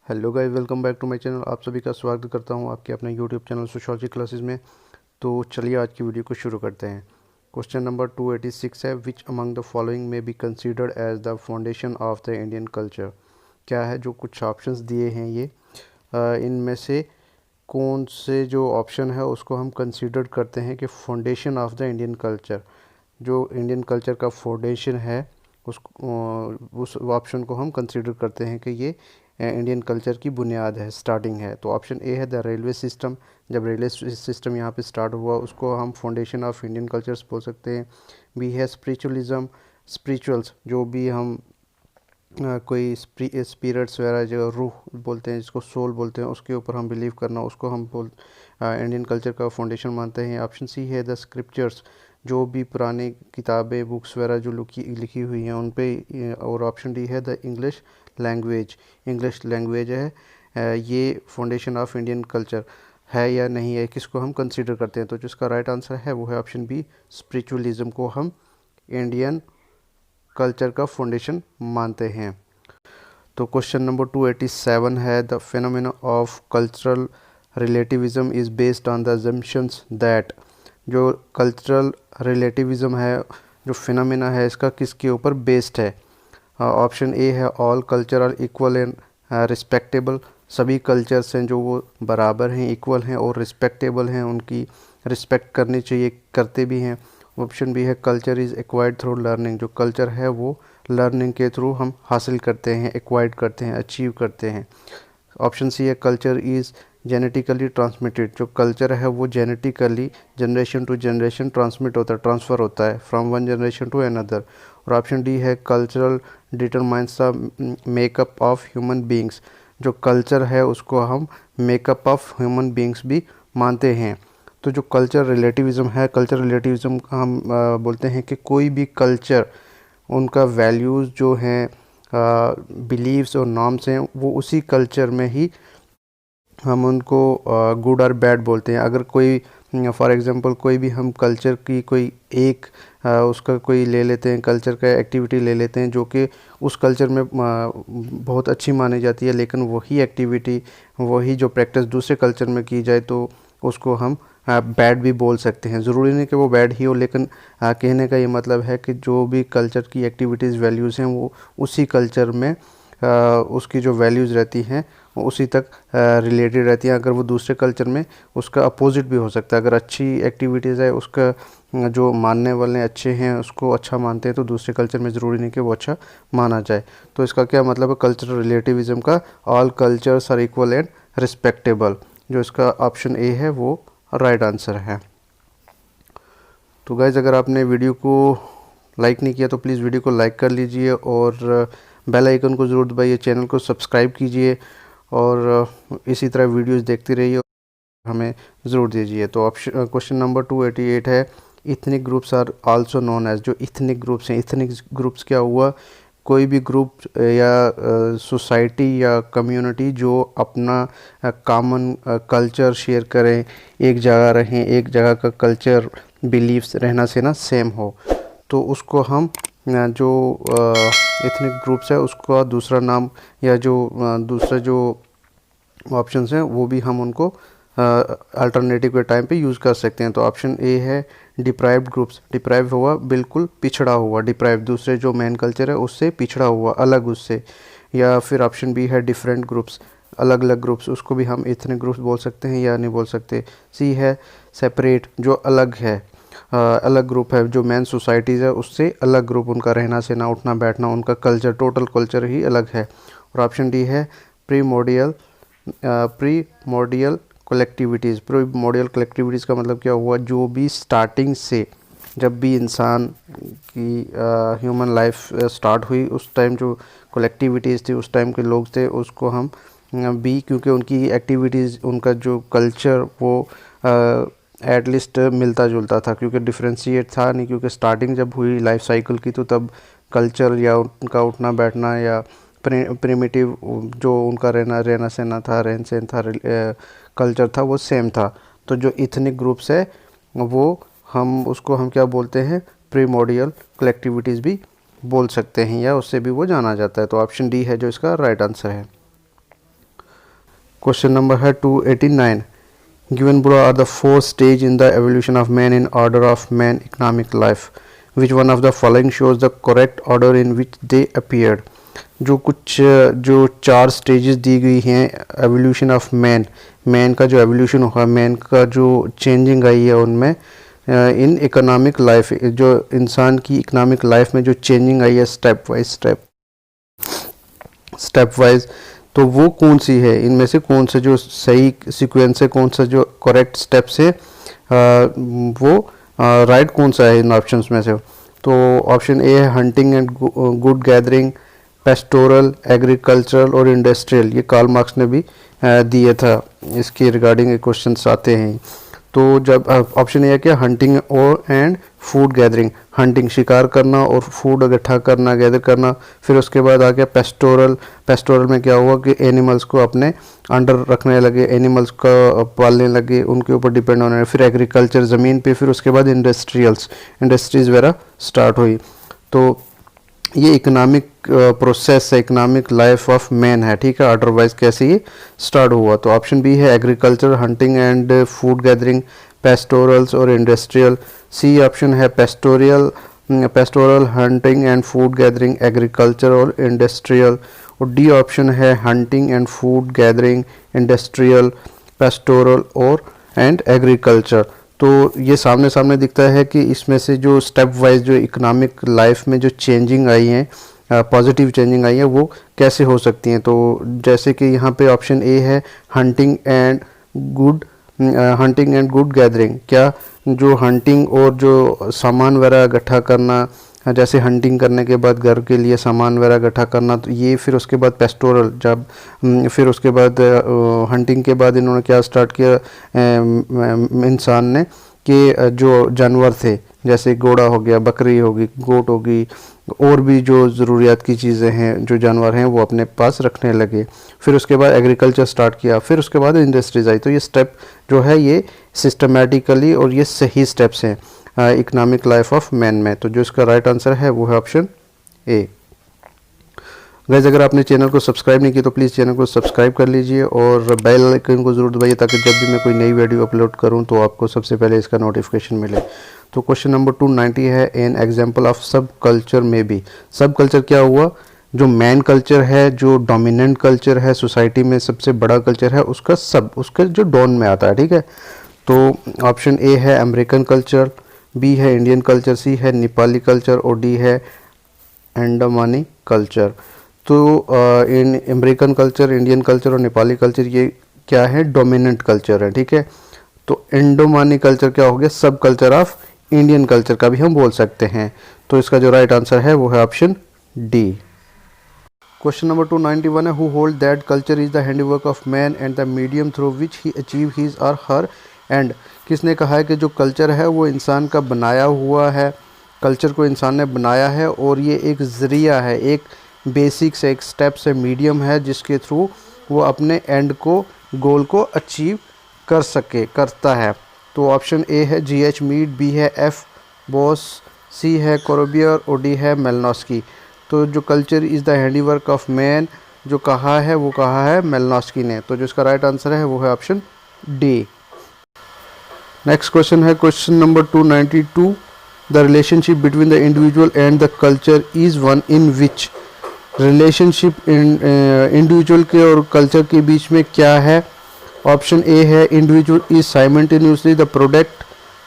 Hello guys, welcome back to my channel. आप सभी का स्वागत करता हूं आपके अपने यूट्यूब चैनल सोशियोलॉजी क्लासेस में। तो चलिए आज की वीडियो को शुरू करते हैं। क्वेश्चन नंबर 286 है, विच अमंग द फॉलोइंग में be considered as the foundation of the Indian culture. क्या है, जो कुछ ऑप्शंस दिए हैं ये इनमें से कौन से जो ऑप्शन है उसको हम कंसीडर करते हैं कि foundation of the Indian culture, जो इंडियन कल्चर का फाउंडेशन है उस ऑप्शन को हम कंसीडर करते हैं कि ये इंडियन कल्चर की बुनियाद है, स्टार्टिंग है। तो ऑप्शन ए है द रेलवे सिस्टम। जब रेलवे सिस्टम यहाँ पे स्टार्ट हुआ उसको हम फाउंडेशन ऑफ इंडियन कल्चर्स बोल सकते हैं। बी है स्पिरिचुअलिज्म, स्पिरिचुअल्स जो भी हम कोई स्पिरिट्स वगैरह जो रूह बोलते हैं, जिसको सोल बोलते हैं, उसके ऊपर हम बिलीव करना, उसको हम इंडियन कल्चर का फाउंडेशन मानते हैं। ऑप्शन सी है द स्क्रिप्चर्स, जो भी पुरानी किताबें बुक्स वगैरह जो लिखी हुई हैं उन पे। और ऑप्शन डी है the English language. English language है ये फाउंडेशन ऑफ इंडियन कल्चर है या नहीं है, किसको हम कंसीडर करते हैं। तो जिसका राइट आंसर है वो है ऑप्शन बी, स्पिरिचुअलिज्म को हम इंडियन कल्चर का फाउंडेशन मानते हैं। तो क्वेश्चन नंबर 287 है, the phenomena of cultural relativism is based on the assumptions that. जो कल्चरल रिलेटिविज्म है, जो फिनोमेना है, इसका किसके ऊपर बेस्ड है। ऑप्शन ए है all culture are equal and respectable. सभी कल्चर्स हैं जो वो बराबर हैं, इक्वल हैं और रिस्पेक्टेबल हैं, उनकी रिस्पेक्ट करनी चाहिए, करते भी हैं। ऑप्शन बी है culture is acquired through learning. जो कल्चर है वो लर्निंग के थ्रू हम हासिल करते हैं, एक्वायर्ड करते हैं, अचीव करते हैं। ऑप्शन सी है कल्चर इज़ जेनेटिकली ट्रांसमिटेड। जो कल्चर है वो genetically generation to generation transmit होता है, ट्रांसफ़र होता है from one generation to another. और ऑप्शन डी है cultural determines the makeup of human beings. जो कल्चर है उसको हम मेकअप ऑफ ह्यूमन बींग्स भी मानते हैं। तो जो कल्चर रिलेटिविज़म है, कल्चर रिलेटिविज़म का हम बोलते हैं कि कोई भी कल्चर, उनका वैल्यूज़ जो हैं, बिलीव्स और नॉर्म्स हैं, वो उसी कल्चर में ही हम उनको गुड और बैड बोलते हैं। अगर कोई फॉर एग्जांपल कोई भी हम कल्चर की कोई एक उसका कोई ले लेते हैं, कल्चर का एक्टिविटी ले लेते हैं जो कि उस कल्चर में बहुत अच्छी मानी जाती है, लेकिन वही एक्टिविटी, वही जो प्रैक्टिस दूसरे कल्चर में की जाए तो उसको हम बैड भी बोल सकते हैं। ज़रूरी नहीं कि वो बैड ही हो, लेकिन कहने का ये मतलब है कि जो भी कल्चर की एक्टिविटीज़ वैल्यूज़ हैं वो उसी कल्चर में उसकी जो वैल्यूज़ रहती हैं वो उसी तक रिलेटेड रहती हैं। अगर वो दूसरे कल्चर में उसका अपोजिट भी हो सकता है। अगर अच्छी एक्टिविटीज़ है, उसका जो मानने वाले अच्छे हैं उसको अच्छा मानते हैं, तो दूसरे कल्चर में ज़रूरी नहीं कि वो अच्छा माना जाए। तो इसका क्या मतलब है, कल्चरल रिलेटिविज़म का all cultures are equal and respectable. जो इसका ऑप्शन ए है वो राइट आंसर है। तो गाइज़, अगर आपने वीडियो को लाइक नहीं किया तो प्लीज़ वीडियो को लाइक कर लीजिए और बेल आइकन को ज़रूर दबाइए, चैनल को सब्सक्राइब कीजिए और इसी तरह वीडियोस देखते रहिए, हमें ज़रूर दीजिए। तो ऑप्शन क्वेश्चन नंबर 288 है, ethnic groups are also known as. जो इथनिक ग्रुप्स हैं, इथनिक ग्रुप्स क्या हुआ, कोई भी ग्रुप या सोसाइटी या कम्युनिटी जो अपना कॉमन कल्चर शेयर करें, एक जगह रहें, एक जगह का कल्चर बिलीव्स रहना से ना सेम हो, तो उसको हम जो एथनिक ग्रुप्स है उसका दूसरा नाम या जो दूसरा जो ऑप्शंस हैं वो भी हम उनको अल्टरनेटिव के टाइम पे यूज़ कर सकते हैं। तो ऑप्शन ए है डिप्राइव्ड ग्रुप्स। डिप्राइव हुआ बिल्कुल पिछड़ा हुआ, डिप्राइव दूसरे जो मेन कल्चर है उससे पिछड़ा हुआ, अलग उससे। या फिर ऑप्शन बी है डिफरेंट ग्रुप्स, अलग अलग ग्रुप्स, उसको भी हम एथनिक ग्रुप्स बोल सकते हैं या नहीं बोल सकते। सी है सेपरेट, जो अलग है, अलग ग्रुप है, जो मेन सोसाइटीज़ है उससे अलग ग्रुप, उनका रहना सहना, उठना बैठना, उनका कल्चर, टोटल कल्चर ही अलग है। और ऑप्शन डी है प्रीमोडियल कलेक्टिविटीज़। प्रीमोडियल कलेक्टिविटीज़ का मतलब क्या हुआ, जो भी स्टार्टिंग से, जब भी इंसान की ह्यूमन लाइफ स्टार्ट हुई उस टाइम जो कलेक्टिविटीज़ थी, उस टाइम के लोग थे, उसको हम बी, क्योंकि उनकी एक्टिविटीज़, उनका जो कल्चर वो एटलीस्ट मिलता जुलता था, क्योंकि डिफ्रेंशिएट था नहीं, क्योंकि स्टार्टिंग जब हुई लाइफ साइकिल की तो तब कल्चर या उनका उठना बैठना या प्रिमिटिव जो उनका रहना सहना था, रहन सहन था, कल्चर था, वो सेम था। तो जो इथनिक ग्रुप्स है वो हम क्या बोलते हैं, प्रीमोडियल कलेक्टिविटीज़ भी बोल सकते हैं, या उससे भी वो जाना जाता है। तो ऑप्शन डी है जो इसका राइट आंसर है। क्वेश्चन नंबर है 289, given below are the four stage in the evolution of man in order of man economic life. Which one of the following shows the correct order in which they appeared? जो 4 stages दी गई हैं evolution of man का जो evolution हुआ, man का जो changing आई है उनमें इन इकोनॉमिक लाइफ, जो इंसान की इकोनॉमिक लाइफ में जो चेंजिंग आई है स्टेप वाइज, तो वो कौन सी है, इनमें से कौन सा जो सही सीक्वेंस है, कौन सा जो करेक्ट स्टेप्स है, वो राइट कौन सा है इन ऑप्शंस में से? तो ऑप्शन ए है hunting and good gathering, pastoral, agricultural और इंडस्ट्रियल। ये कार्ल मार्क्स ने भी दिया था, इसके रिगार्डिंग क्वेश्चंस आते हैं। तो जब ऑप्शन ए है क्या, हंटिंग और एंड फूड गैदरिंग, हंटिंग शिकार करना और फूड इकट्ठा करना, गैदर करना। फिर उसके बाद आ गया पेस्टोरल में क्या हुआ कि एनिमल्स को अपने अंडर रखने लगे, एनिमल्स का पालने लगे, उनके ऊपर डिपेंड होने लगे। फिर एग्रीकल्चर ज़मीन पे, फिर उसके बाद इंडस्ट्रीज़ वगैरह स्टार्ट हुई। तो ये इकोनॉमिक प्रोसेस है, इकोनॉमिक लाइफ ऑफ मैन है, ठीक है, ऑर्डर वाइज कैसे ये स्टार्ट हुआ। तो ऑप्शन बी है agriculture, hunting and food gathering, pastorals और इंडस्ट्रियल। सी ऑप्शन है pastoral, hunting and food gathering, agriculture और इंडस्ट्रियल। और डी ऑप्शन है hunting and food gathering, industrial, pastoral और एंड एग्रीकल्चर। तो ये सामने सामने दिखता है कि इसमें से जो स्टेप वाइज जो इकोनॉमिक लाइफ में जो चेंजिंग आई है, पॉजिटिव चेंजिंग आई है, वो कैसे हो सकती हैं। तो जैसे कि यहाँ पे ऑप्शन ए है हंटिंग एंड गुड गैदरिंग। क्या जो हंटिंग और जो सामान वगैरह इकट्ठा करना, जैसे हंटिंग करने के बाद घर के लिए सामान वगैरह इकट्ठा करना, तो ये फिर उसके बाद पेस्टोरल, जब फिर उसके बाद हंटिंग के बाद इन्होंने क्या स्टार्ट किया इंसान ने कि जो जानवर थे जैसे घोड़ा हो गया, बकरी होगी, गोट होगी, और भी जो ज़रूरियात की चीज़ें हैं, जो जानवर हैं, वो अपने पास रखने लगे। फिर उसके बाद एग्रीकल्चर स्टार्ट किया, फिर उसके बाद इंडस्ट्रीज आई। तो ये स्टेप जो है ये सिस्टमेटिकली और ये सही स्टेप्स हैं इकोनॉमिक लाइफ ऑफ मैन में। तो जो इसका राइट आंसर है वो है ऑप्शन ए। गाइस, अगर आपने चैनल को सब्सक्राइब नहीं किया तो प्लीज़ चैनल को सब्सक्राइब कर लीजिए और बेल आइकन को ज़रूर दबाइए ताकि जब भी मैं कोई नई वीडियो अपलोड करूं तो आपको सबसे पहले इसका नोटिफिकेशन मिले। तो क्वेश्चन नंबर 290 है एन एग्जाम्पल ऑफ सब कल्चर में बी। सब कल्चर क्या हुआ, जो मैन कल्चर है, जो डोमिनेंट कल्चर है सोसाइटी में, सबसे बड़ा कल्चर है, उसका जो डॉन में आता है, ठीक है। तो ऑप्शन ए है अमेरिकन कल्चर, बी है इंडियन कल्चर, सी है नेपाली कल्चर और डी है अंडमानी कल्चर। तो in American culture, Indian culture और नेपाली कल्चर ये क्या है, डोमिनेंट कल्चर है, ठीक है। तो अंडमानी कल्चर क्या हो गया, सब कल्चर ऑफ इंडियन कल्चर का भी हम बोल सकते हैं। तो इसका जो राइट आंसर है वो है ऑप्शन डी। क्वेश्चन नंबर 291 है who hold that culture is the handwork of man and the medium through which he achieve his और हर एंड। किसने कहा है कि जो कल्चर है वो इंसान का बनाया हुआ है, कल्चर को इंसान ने बनाया है और ये एक ज़रिया है, एक बेसिक से एक स्टेप से मीडियम है जिसके थ्रू वो अपने एंड को, गोल को अचीव करता है। तो ऑप्शन ए है GH मीड, बी है F बॉस, सी है कोरोबियर और डी है मेलनोस्की। तो जो culture is the handiwork of man जो कहा है वो कहा है मेलनोस्की ने। तो जो इसका राइट आंसर है वो है ऑप्शन डी। नेक्स्ट क्वेश्चन है question number 292 the relationship between the individual and the culture is one in which. Relationship individual के और कल्चर के बीच में क्या है। ऑप्शन ए है individual is simultaneously the product,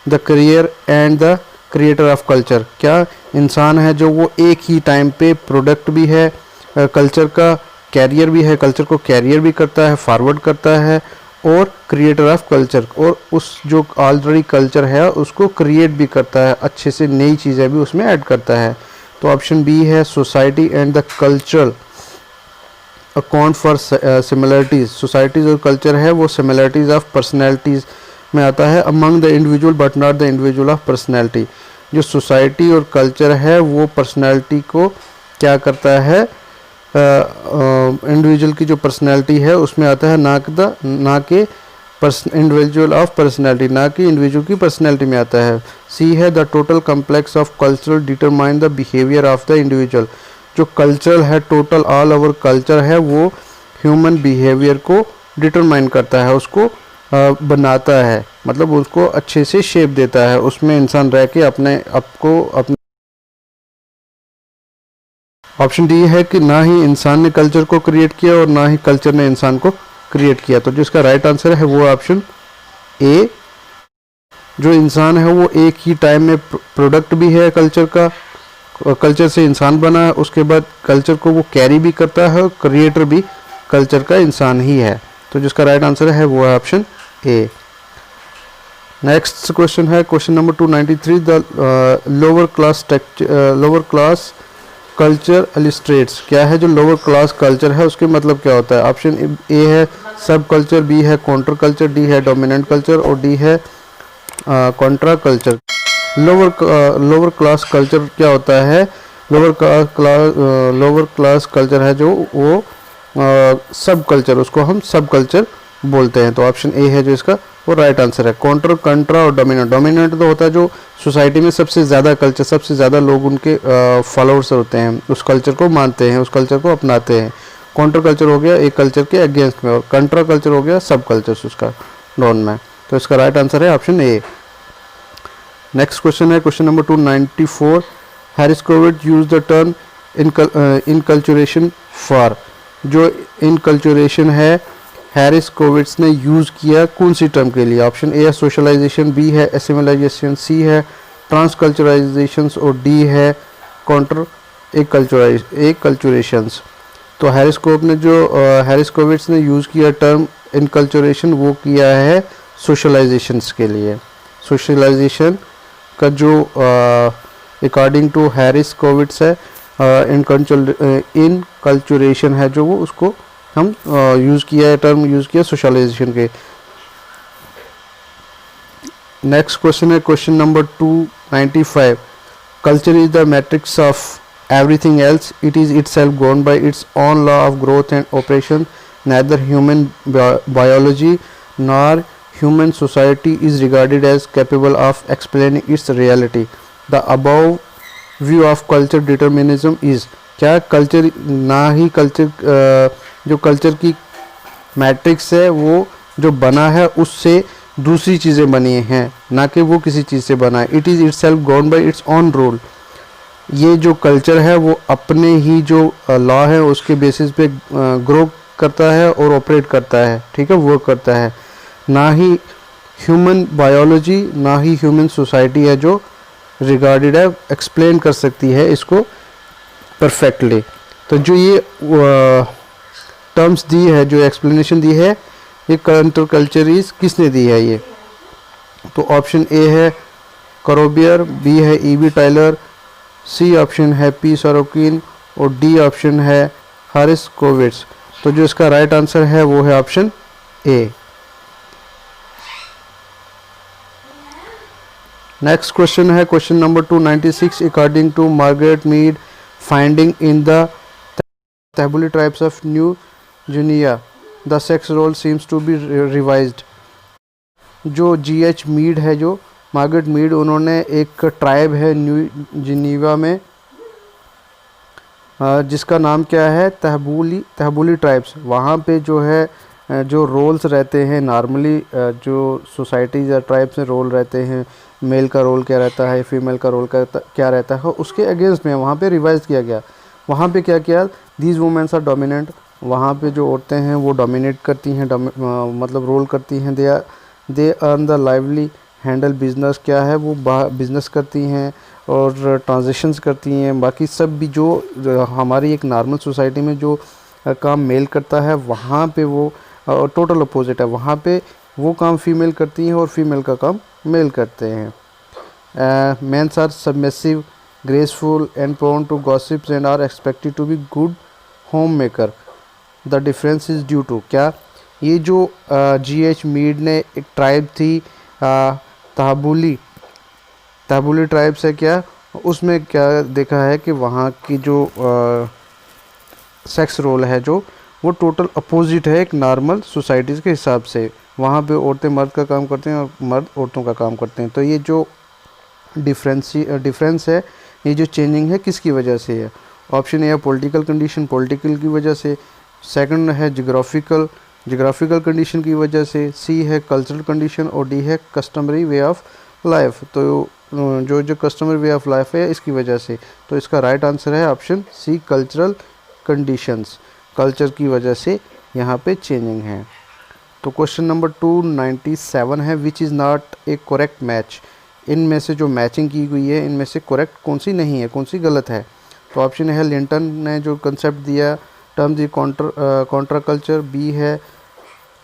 the career and the creator of culture. क्या इंसान है जो वो एक ही टाइम पे प्रोडक्ट भी है कल्चर का, कैरियर भी है, कल्चर को कैरियर भी करता है, फॉरवर्ड करता है और क्रिएटर ऑफ कल्चर, और उस जो ऑलरेडी कल्चर है उसको क्रिएट भी करता है, अच्छे से नई चीज़ें भी उसमें ऐड करता है। तो ऑप्शन बी है society and the cultural account for similarities. Societies और कल्चर है वो सिमिलरिटीज़ ऑफ पर्सनैलिटीज़ में आता है among the individual but not the individual of personality. जो सोसाइटी और कल्चर है वो पर्सनैलिटी को क्या करता है, इंडिविजुअल की जो पर्सनैलिटी है उसमें आता है, ना कि इंडिविजुअल ऑफ पर्सनैलिटी, ना कि इंडिविजुअल की पर्सनैलिटी में आता है। सी है the total complex of cultural determine the behaviour of the individual. जो कल्चरल है, टोटल ऑल ओवर कल्चर है वो ह्यूमन बिहेवियर को डिटरमाइन करता है, उसको बनाता है, मतलब उसको अच्छे से शेप देता है, उसमें इंसान रह के अपने ऑप्शन डी है कि ना ही इंसान ने कल्चर को क्रिएट किया और ना ही कल्चर ने इंसान को क्रिएट किया। तो जिसका राइट आंसर है वो ऑप्शन ए। जो इंसान है वो एक ही टाइम में प्रोडक्ट भी है कल्चर का, कल्चर से इंसान बना है, उसके बाद कल्चर को वो कैरी भी करता है और क्रिएटर भी कल्चर का इंसान ही है। तो जिसका राइट आंसर है वो है ऑप्शन ए। नेक्स्ट क्वेश्चन है question number 293। The lower class culture illustrates. क्या है जो लोअर क्लास कल्चर है, उसके मतलब क्या होता है? ऑप्शन ए है सब कल्चर, बी है काउंटर कल्चर, डी है डोमिनेंट कल्चर और डी है Contra culture. Lower class culture क्या होता है? लोअर क्लास कल्चर है जो वो सब कल्चर, उसको हम सब कल्चर बोलते हैं। तो ऑप्शन ए है जो इसका वो राइट आंसर है। काउंटर, कंट्रा और डोमिनेंट। डोमिनेंट तो होता है जो सोसाइटी में सबसे ज़्यादा कल्चर, सबसे ज़्यादा लोग उनके फॉलोअर्स होते हैं, उस कल्चर को मानते हैं, उस कल्चर को अपनाते हैं। काउंटर कल्चर हो गया एक कल्चर के अगेंस्ट में, और कंट्रा कल्चर हो गया सब कल्चर्स उसका नॉन में। तो इसका राइट आंसर है ऑप्शन ए। नेक्स्ट क्वेश्चन है question number 294। Herskovits use the term enculturation for. जो इनकल्चुरेशन है हैरिस कोविड्स ने यूज़ किया कौन सी टर्म के लिए? ऑप्शन ए है सोशलाइजेशन, बी है एसिमिलाइजेशन, सी है ट्रांसकल्चराइजेशन और डी है काउंटर कल्चुरेशंस। तो हैरिस कोविड्स ने यूज़ किया टर्म इनकल्चुरेशन, वो किया है सोशलाइजेशंस के लिए। सोशलाइजेशन का जो अकॉर्डिंग टू हैरिस कोविड्स है इनकल्चुरेशन है जो वो उसको हम यूज़ किया है, टर्म यूज़ किया सोशलाइजेशन के। नेक्स्ट क्वेश्चन है question number 295। Culture is the matrix of everything else, it is itself govern by its own law of growth and operation, neither human biology nor human society is regarded as capable of explaining its reality. The above view of culture determinism is। क्या culture ना ही culture जो culture की matrix है वो जो बना है उससे दूसरी चीज़ें बनी हैं, ना कि वो किसी चीज़ से बना है। It is itself govern by its own rule. ये जो कल्चर है वो अपने ही जो लॉ है उसके बेसिस पे ग्रो करता है और ऑपरेट करता है, ठीक है, वर्क करता है। ना ही ह्यूमन बायोलॉजी ना ही ह्यूमन सोसाइटी है जो रिगार्डेड है एक्सप्लेन कर सकती है इसको परफेक्टली। तो जो ये टर्म्स दी है, जो एक्सप्लेनेशन दी है, ये काउंटर कल्चरीज किसने दी है? ये तो ऑप्शन ए है करोबियर, बी है ईवी टाइलर, सी ऑप्शन है पी सरोकिन और डी ऑप्शन है हैरिस कोविड्स। तो जो इसका राइट आंसर है वो है ऑप्शन ए। नेक्स्ट क्वेश्चन है question number 296। According to Margaret Mead finding in the Tchambuli tribes of New Guinea the sex role seems to be revised. जो GH Mead है, जो मार्गरेट मीड, उन्होंने एक tribe है न्यू जिनीवा में जिसका नाम क्या है तहबुली ट्राइब्स। वहाँ पे जो है जो रोल्स रहते हैं नॉर्मली जो सोसाइटीज़ या ट्राइब्स में रोल रहते हैं, मेल का रोल क्या रहता है, फीमेल का रोल क्या रहता है, उसके अगेंस्ट में वहाँ पे रिवाइज किया गया। वहाँ पे क्या किया, दीज वुमेन्स आर डोमिनेंट। वहाँ पे जो औरतें हैं वो डोमिनेट करती हैं, मतलब रोल करती हैं। They earn the lively handle business. क्या है, वो बिज़नेस करती हैं और ट्रांजेक्शन्स करती हैं। बाकी सब भी जो हमारी एक नॉर्मल सोसाइटी में जो काम मेल करता है, वहाँ पे वो टोटल अपोजिट है। वहाँ पे वो काम फीमेल करती हैं और फीमेल का काम मेल करते हैं। Mens are submissive, graceful and prone to gossips and are expected to be good home maker. The difference is due to. क्या ये जो GH मीड ने एक ट्राइब थी तहबुली ट्राइब्स है, क्या उसमें क्या देखा है कि वहाँ की जो सेक्स रोल है जो वो टोटल अपोजिट है एक नॉर्मल सोसाइटीज़ के हिसाब से। वहाँ पे औरतें मर्द का काम करते हैं और मर्द औरतों का काम करते हैं। तो ये जो डिफरेंस है, ये जो चेंजिंग है, किसकी वजह से है? ऑप्शन ए है पॉलिटिकल कंडीशन, पॉलिटिकल की वजह से। सेकंड है जियोग्राफिकल जोग्राफिकल कंडीशन की वजह से, सी है कल्चरल कंडीशन और डी है कस्टमरी वे ऑफ लाइफ। तो जो कस्टमरी वे ऑफ लाइफ है इसकी वजह से, तो इसका राइट आंसर है option C cultural conditions. Culture की वजह से यहाँ पे चेंजिंग है। तो क्वेश्चन नंबर 297 है which is not A correct match. इनमें से जो मैचिंग की गई है इनमें से करेक्ट कौन सी नहीं है, कौन सी गलत है। तो ऑप्शन है लिंटन ने जो कंसेप्ट दिया टर्म दी कॉन्ट्रा कल्चर, बी है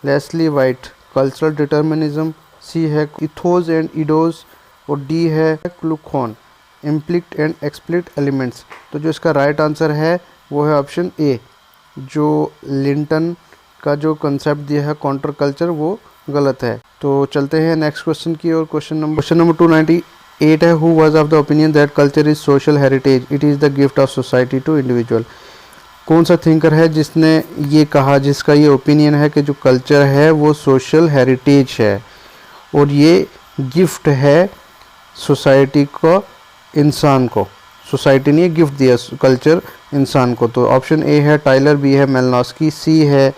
लेस्ली वाइट कल्चरल डिटर्मिनिज्म, सी है इथोस एंड इडोज और डी है क्लूखॉन इम्प्लिक्ट एंड एक्सप्लिट एलिमेंट्स। तो जो इसका राइट आंसर है वो है ऑप्शन ए, जो लिंटन का जो कंसेप्ट दिया है कॉन्ट्रा कल्चर वो गलत है। तो चलते हैं नेक्स्ट क्वेश्चन की ओर। क्वेश्चन नंबर 298 है who was of the opinion that culture is social heritage, it is the gift of society to individual. कौन सा थिंकर है जिसने ये कहा, जिसका ये ओपिनियन है कि जो कल्चर है वो सोशल हेरिटेज है और ये गिफ्ट है सोसाइटी को, इंसान को। सोसाइटी ने गिफ्ट दिया कल्चर इंसान को। तो ऑप्शन ए है टाइलर, बी है मेलनॉस्की, सी है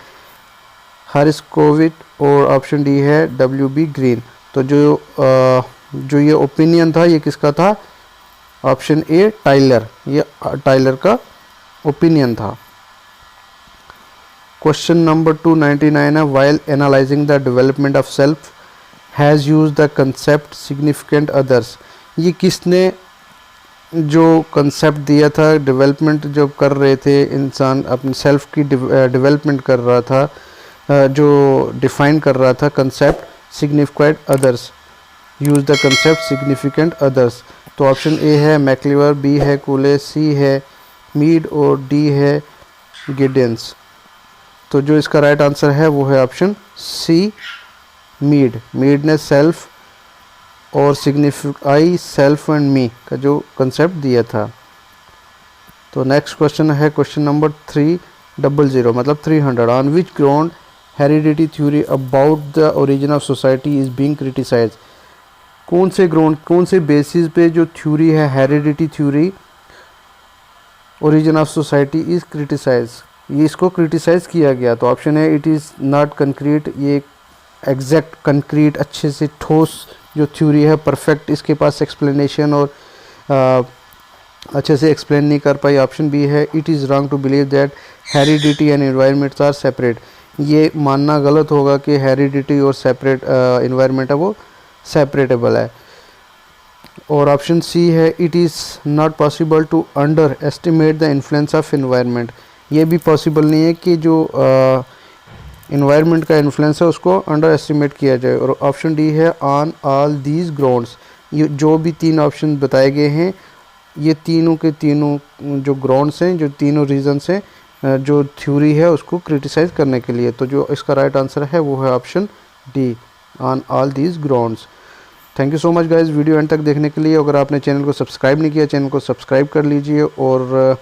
हारिस्कोविट और ऑप्शन डी है W.B. ग्रीन। तो जो ये ओपिनियन था ये किसका था, ऑप्शन ए टाइलर, ये टाइलर का ओपिनियन था। क्वेश्चन नंबर 299 है while analysing the development of self has use the concept significant others. ये किसने जो कंसेप्ट दिया था, डेवलपमेंट जब कर रहे थे इंसान अपने सेल्फ की डेवलपमेंट कर रहा था, जो डिफाइन कर रहा था concept significant others, use the concept significant others. तो ऑप्शन ए है मैक्लिवर, बी है कूले, सी है मीड और डी है गिडेंस। तो जो इसका राइट आंसर है वो है ऑप्शन सी मीड। मीड ने सेल्फ और सिग्निफाई सेल्फ एंड मी का जो कंसेप्ट दिया था। तो नेक्स्ट क्वेश्चन है क्वेश्चन नंबर 300 मतलब 300 on which ground heredity theory about the origin of society is being criticise. कौन से ग्राउंड, कौन से बेसिस पे जो थ्योरी है heredity theory origin of society is criticise, ये इसको क्रिटिसाइज किया गया। तो ऑप्शन है इट इज़ नॉट कंक्रीट, ये एग्जैक्ट कंक्रीट अच्छे से ठोस जो थ्योरी है परफेक्ट इसके पास एक्सप्लेनेशन और अच्छे से एक्सप्लेन नहीं कर पाई। ऑप्शन बी है it is wrong to believe that heredity and environments are separate, ये मानना गलत होगा कि हेरिडिटी और सेपरेट एनवायरनमेंट है वो सेपरेटेबल है। और ऑप्शन सी है it is not possible to underestimate the influence of environment, ये भी पॉसिबल नहीं है कि जो इन्वायरमेंट का इन्फ्लुएंस है उसको अंडर एस्टिमेट किया जाए। और ऑप्शन डी है ऑन ऑल दीज ग्राउंड्स, ये जो भी तीन ऑप्शन बताए गए हैं ये तीनों के तीनों जो ग्राउंड्स हैं, जो तीनों रीजन्स हैं जो थ्योरी है उसको क्रिटिसाइज करने के लिए। तो जो इसका राइट आंसर है वो है option D on all these grounds. Thank you so much guys video and तक देखने के लिए। अगर आपने चैनल को सब्सक्राइब नहीं किया चैनल को सब्सक्राइब कर लीजिए और